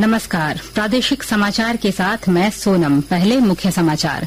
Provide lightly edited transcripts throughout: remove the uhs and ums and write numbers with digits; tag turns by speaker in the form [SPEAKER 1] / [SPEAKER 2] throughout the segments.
[SPEAKER 1] नमस्कार, प्रादेशिक समाचार के साथ मैं सोनम। पहले मुख्य समाचार।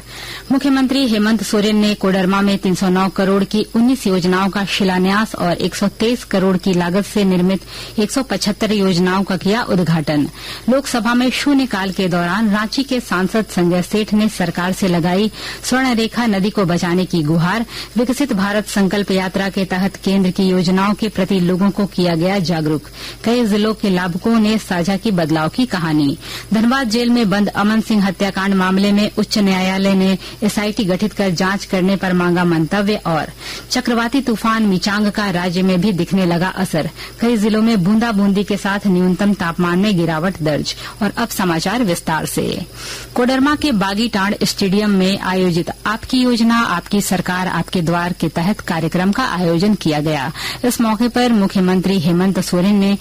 [SPEAKER 1] मुख्यमंत्री हेमंत सोरेन ने कोडरमा में 309 करोड़ की 19 योजनाओं का शिलान्यास और 123 करोड़ की लागत से निर्मित 175 योजनाओं का किया उद्घाटन। लोकसभा में शून्यकाल के दौरान रांची के सांसद संजय सेठ ने सरकार से लगाई स्वर्णरेखा नदी को बचाने की गुहार। विकसित भारत संकल्प यात्रा के तहत केंद्र की योजनाओं के प्रति लोगों को किया गया जागरूक। कई जिलों के लाभुकों ने साझा की बदलाव की कहानी। धनबाद जेल में बंद अमन सिंह हत्याकांड मामले में उच्च न्यायालय ने एसआईटी गठित कर जांच करने पर मांगा मंतव्य। और चक्रवाती तूफान मिचांग का राज्य में भी दिखने लगा असर। कई जिलों में बूंदाबूंदी के साथ न्यूनतम तापमान में गिरावट दर्ज। और अब समाचार विस्तार से। कोडरमा के बागीटांड़ स्टेडियम में आयोजित आपकी योजना आपकी सरकार आपके द्वार के तहत कार्यक्रम का आयोजन किया गया। इस मौके पर मुख्यमंत्री हेमंत सोरेन ने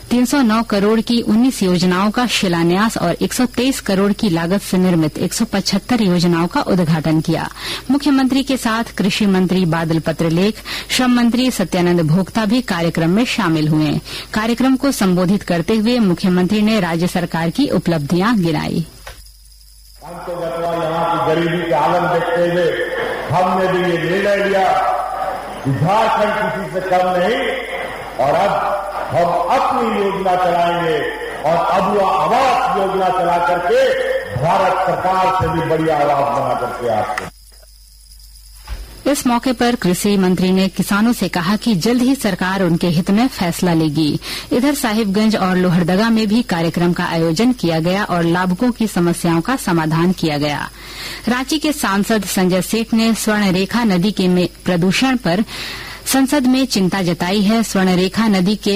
[SPEAKER 1] 309 करोड़ की 19 योजनाओं का शिलान्यास और 123 करोड़ की लागत से निर्मित 175 योजनाओं का उद्घाटन किया। मुख्यमंत्री के साथ कृषि मंत्री बादल पत्रलेख, श्रम मंत्री सत्यानंद भोक्ता भी कार्यक्रम में शामिल हुए। कार्यक्रम को संबोधित करते हुए मुख्यमंत्री ने राज्य सरकार की उपलब्धियां गिनाई।
[SPEAKER 2] हम तो यहाँ की गरीबी के आलम देखते हुए हमने भी ये निर्णय लिया कि झारखंड किसी से कम नहीं, और अब हम अपनी योजना चलाएंगे और अबुआ आवास योजना चला करके भारत सरकार से भी बड़ी आवाज बना करके आपको।
[SPEAKER 1] इस मौके पर कृषि मंत्री ने किसानों से कहा कि जल्द ही सरकार उनके हित में फैसला लेगी। इधर साहिबगंज और लोहरदगा में भी कार्यक्रम का आयोजन किया गया और लाभुकों की समस्याओं का समाधान किया गया। रांची के सांसद संजय सेठ ने स्वर्णरेखा नदी के प्रदूषण पर संसद में चिंता जताई है। स्वर्णरेखा नदी के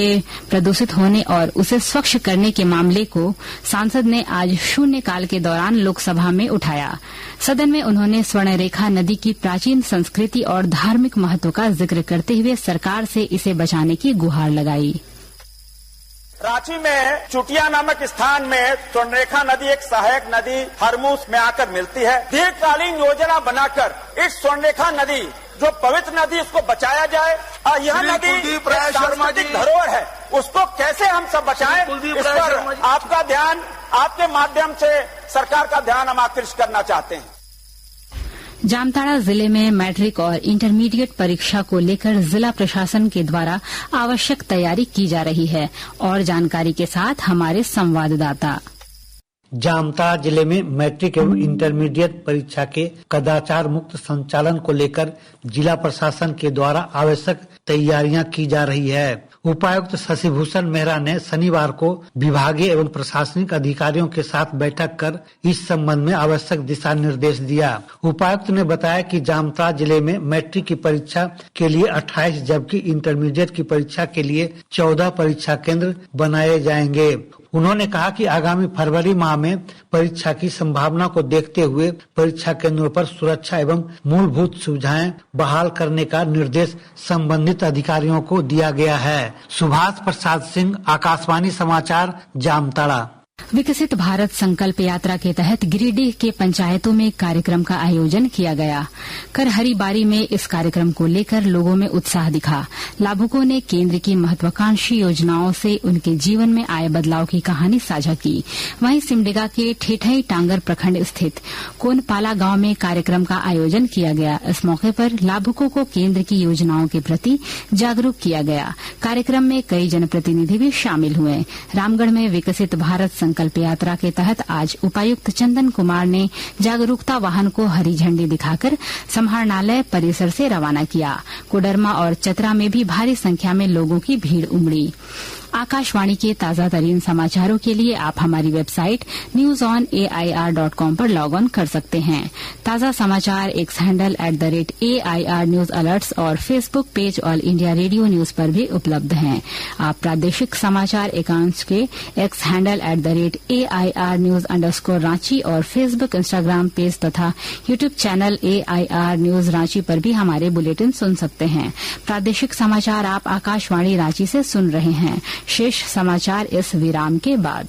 [SPEAKER 1] प्रदूषित होने और उसे स्वच्छ करने के मामले को सांसद ने आज शून्यकाल के दौरान लोकसभा में उठाया। सदन में उन्होंने स्वर्णरेखा नदी की प्राचीन संस्कृति और धार्मिक महत्व का जिक्र करते हुए सरकार से इसे बचाने की गुहार लगाई।
[SPEAKER 3] रांची में चुटिया नामक स्थान में स्वर्णरेखा नदी एक सहायक नदी हरमूस में आकर मिलती है। दीर्घकालीन योजना बनाकर इस स्वर्णरेखा नदी जो पवित्र नदी उसको बचाया जाए। यह नदी सांस्कृतिक धरोहर है, उसको कैसे हम सब बचाएं, इस पर आपका ध्यान, आपके माध्यम से सरकार का ध्यान हम आकृष्ट करना चाहते हैं।
[SPEAKER 1] जामताड़ा जिले में मैट्रिक और इंटरमीडिएट परीक्षा को लेकर जिला प्रशासन के द्वारा आवश्यक तैयारी की जा रही है। और जानकारी के साथ हमारे संवाददाता।
[SPEAKER 4] जामताड़ा जिले में मैट्रिक एवं इंटरमीडिएट परीक्षा के कदाचार मुक्त संचालन को लेकर जिला प्रशासन के द्वारा आवश्यक तैयारियां की जा रही है। उपायुक्त शशिभूषण मेहरा ने शनिवार को विभागीय एवं प्रशासनिक अधिकारियों के साथ बैठक कर इस संबंध में आवश्यक दिशा निर्देश दिया। उपायुक्त ने बताया कि जामताड़ा जिले में मैट्रिक की परीक्षा के लिए 28 जबकि इंटरमीडिएट की परीक्षा के लिए 14 परीक्षा केंद्र बनाए जाएंगे। उन्होंने कहा कि आगामी फरवरी माह में परीक्षा की संभावना को देखते हुए परीक्षा केंद्रों पर सुरक्षा एवं मूलभूत सुविधाएं बहाल करने का निर्देश संबंधित अधिकारियों को दिया गया है। सुभाष प्रसाद सिंह, आकाशवाणी समाचार, जामताड़ा।
[SPEAKER 1] विकसित भारत संकल्प यात्रा के तहत गिरिडीह के पंचायतों में कार्यक्रम का आयोजन किया गया। करहरीबारी में इस कार्यक्रम को लेकर लोगों में उत्साह दिखा। लाभुकों ने केंद्र की महत्वाकांक्षी योजनाओं से उनके जीवन में आए बदलाव की कहानी साझा की। वहीं सिमडेगा के ठेठई टांगर प्रखंड स्थित कोनपाला गांव में कार्यक्रम का आयोजन किया गया। इस मौके पर लाभुकों को केंद्र की योजनाओं के प्रति जागरूक किया गया। कार्यक्रम में कई जनप्रतिनिधि भी शामिल हुए। रामगढ़ में विकसित भारत संकल्प यात्रा के तहत आज उपायुक्त चंदन कुमार ने जागरूकता वाहन को हरी झंडी दिखाकर समाहरणालय परिसर से रवाना किया। कोडरमा और चतरा में भी भारी संख्या में लोगों की भीड़ उमड़ी। आकाशवाणी के ताजा तरीन समाचारों के लिए आप हमारी वेबसाइट newsonair.com पर लॉग ऑन कर सकते हैं। ताजा समाचार X handle @AIR news alerts और Facebook page All India Radio news पर भी उपलब्ध हैं। आप प्रादेशिक समाचार एकांश के X handle @AIR news _Ranchi और फेसबुक, इंस्टाग्राम पेज तथा YouTube channel AIR news Ranchi पर भी हमारे बुलेटिन सुन सकते हैं। प्रादेशिक समाचार आप आकाशवाणी रांची से सुन रहे हैं। शेष समाचार इस विराम के बाद।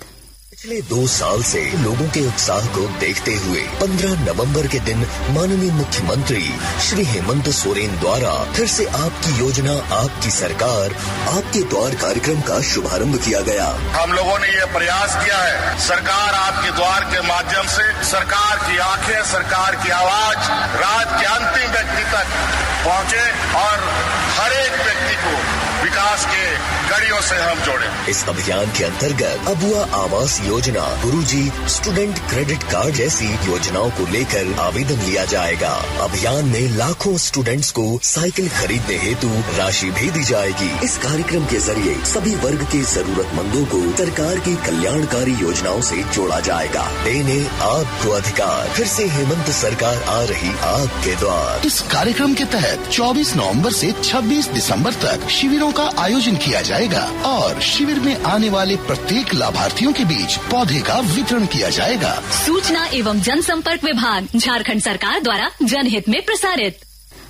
[SPEAKER 5] पिछले 2 साल से लोगों के उत्साह को देखते हुए 15 नवंबर के दिन माननीय मुख्यमंत्री श्री हेमंत सोरेन द्वारा फिर से आपकी योजना आपकी सरकार आपके द्वार कार्यक्रम का शुभारंभ किया गया।
[SPEAKER 6] हम लोगों ने ये प्रयास किया है, सरकार आपके द्वार के माध्यम से सरकार की आंखें, सरकार की आवाज राज्य के अंतिम व्यक्ति तक पहुंचे और हर एक व्यक्ति को विकास के कड़ियों से हम जोड़े।
[SPEAKER 5] इस अभियान के अंतर्गत अबुआ आवास योजना, गुरुजी स्टूडेंट क्रेडिट कार्ड जैसी योजनाओं को लेकर आवेदन लिया जाएगा। अभियान में लाखों स्टूडेंट्स को साइकिल खरीदने हेतु राशि भी दी जाएगी। इस कार्यक्रम के जरिए सभी वर्ग के जरूरतमंदों को सरकार की कल्याणकारी योजनाओं से जोड़ा जाएगा। देने आपको अधिकार, फिर से हेमंत सरकार आ रही आपके द्वार।
[SPEAKER 7] इस कार्यक्रम के तहत 24 नवंबर से 26 दिसंबर तक शिविरों का आयोजन किया जाएगा और शिविर में आने वाले प्रत्येक लाभार्थियों के बीच पौधे का वितरण किया जाएगा।
[SPEAKER 8] सूचना एवं जनसंपर्क विभाग, झारखंड सरकार द्वारा जनहित में प्रसारित।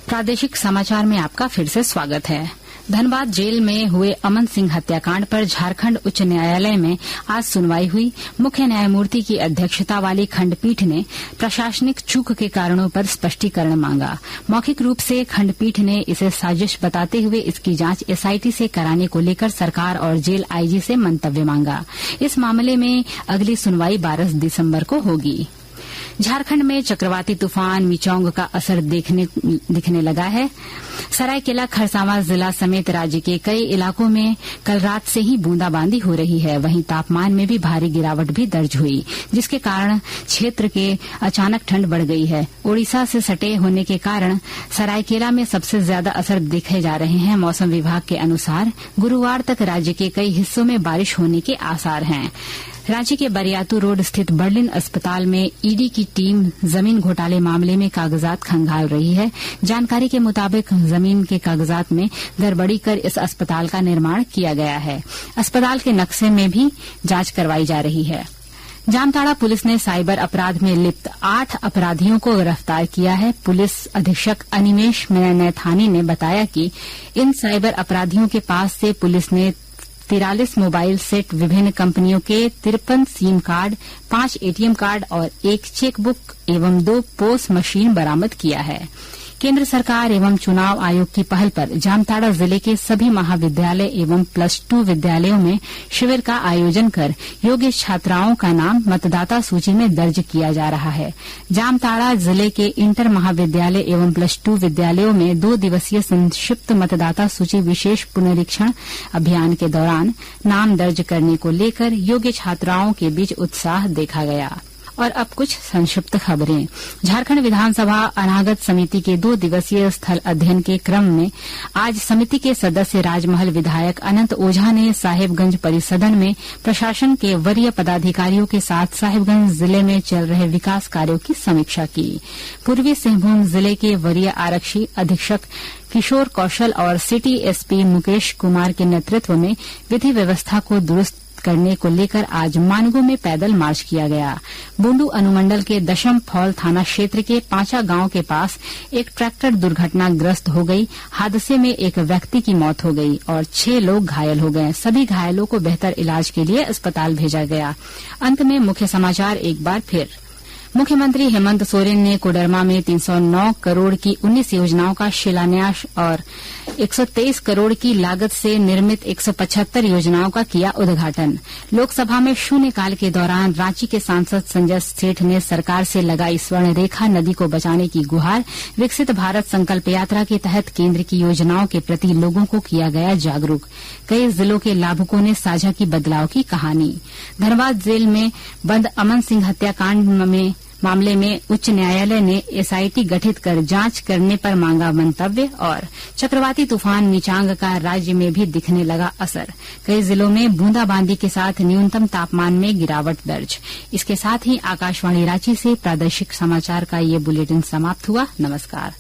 [SPEAKER 1] प्रादेशिक समाचार में आपका फिर से स्वागत है। धनबाद जेल में हुए अमन सिंह हत्याकांड पर झारखंड उच्च न्यायालय में आज सुनवाई हुई। मुख्य न्यायमूर्ति की अध्यक्षता वाली खंडपीठ ने प्रशासनिक चूक के कारणों पर स्पष्टीकरण मांगा। मौखिक रूप से खंडपीठ ने इसे साजिश बताते हुए इसकी जांच एसआईटी से कराने को लेकर सरकार और जेल आईजी से मंतव्य मांगा। इस मामले में अगली सुनवाई 12 दिसंबर को होगी। झारखंड में चक्रवाती तूफान मिचौंग का असर दिखने लगा है। सरायकेला खरसावां जिला समेत राज्य के कई इलाकों में कल रात से ही बूंदाबांदी हो रही है। वहीं तापमान में भी भारी गिरावट भी दर्ज हुई, जिसके कारण क्षेत्र के अचानक ठंड बढ़ गई है। ओडिशा से सटे होने के कारण सरायकेला में सबसे ज्यादा असर देखे जा रहे हैं। मौसम विभाग के अनुसार गुरुवार तक राज्य के कई हिस्सों में बारिश होने के आसार हैं। रांची के बरियातू रोड स्थित बर्लिन अस्पताल में ईडी की टीम जमीन घोटाले मामले में कागजात खंगाल रही है। जानकारी के मुताबिक जमीन के कागजात में गड़बड़ी कर इस अस्पताल का निर्माण किया गया है। अस्पताल के नक्शे में भी जांच करवाई जा रही है। जामताड़ा पुलिस ने साइबर अपराध में लिप्त 8 अपराधियों को गिरफ्तार किया है। पुलिस अधीक्षक अनिमेश नैथानी ने बताया कि इन साइबर अपराधियों के पास से पुलिस ने 43 मोबाइल सेट, विभिन्न कंपनियों के 53 सिम कार्ड, 5 एटीएम कार्ड और 1 चेकबुक एवं 2 पोस मशीन बरामद किया है। केंद्र सरकार एवं चुनाव आयोग की पहल पर जामताड़ा जिले के सभी महाविद्यालय एवं +2 विद्यालयों में शिविर का आयोजन कर योग्य छात्राओं का नाम मतदाता सूची में दर्ज किया जा रहा है। जामताड़ा जिले के इंटर महाविद्यालय एवं +2 विद्यालयों में 2 दिवसीय संक्षिप्त मतदाता सूची विशेष पुनरीक्षण अभियान के दौरान नाम दर्ज करने को लेकर योग्य छात्राओं के बीच उत्साह देखा गया। और अब कुछ संक्षिप्त खबरें। झारखंड विधानसभा अनागत समिति के 2 दिवसीय स्थल अध्ययन के क्रम में आज समिति के सदस्य राजमहल विधायक अनंत ओझा ने साहेबगंज परिसदन में प्रशासन के वरीय पदाधिकारियों के साथ साहेबगंज जिले में चल रहे विकास कार्यों की समीक्षा की। पूर्वी सिंहभूम जिले के वरीय आरक्षी अधीक्षक किशोर कौशल और सिटी एसपी मुकेश कुमार के नेतृत्व में विधि व्यवस्था को दुरुस्त करने को लेकर आज मानगो में पैदल मार्च किया गया। बुंडू अनुमंडल के दशम फॉल थाना क्षेत्र के पांचा गांव के पास एक ट्रैक्टर दुर्घटनाग्रस्त हो गई। हादसे में एक व्यक्ति की मौत हो गई और 6 लोग घायल हो गए। सभी घायलों को बेहतर इलाज के लिए अस्पताल भेजा गया। अंत में मुख्य समाचार एक बार फिर। मुख्यमंत्री हेमंत सोरेन ने कोडरमा में 309 करोड़ की 19 योजनाओं का शिलान्यास और 123 करोड़ की लागत से निर्मित 175 योजनाओं का किया उद्घाटन। लोकसभा में शून्यकाल के दौरान रांची के सांसद संजय सेठ ने सरकार से लगाई स्वर्ण रेखा नदी को बचाने की गुहार। विकसित भारत संकल्प यात्रा के तहत केंद्र की योजनाओं के प्रति लोगों को किया गया जागरूक। कई जिलों के लाभुकों ने साझा की बदलाव की कहानी। धनबाद जेल में बंद अमन सिंह हत्याकांड मामले में उच्च न्यायालय ने एसआईटी गठित कर जांच करने पर मांगा मंतव्य। और चक्रवाती तूफान मिचांग का राज्य में भी दिखने लगा असर। कई जिलों में बूंदाबांदी के साथ न्यूनतम तापमान में गिरावट दर्ज। इसके साथ ही आकाशवाणी रांची से प्रादेशिक समाचार का ये बुलेटिन समाप्त हुआ। नमस्कार।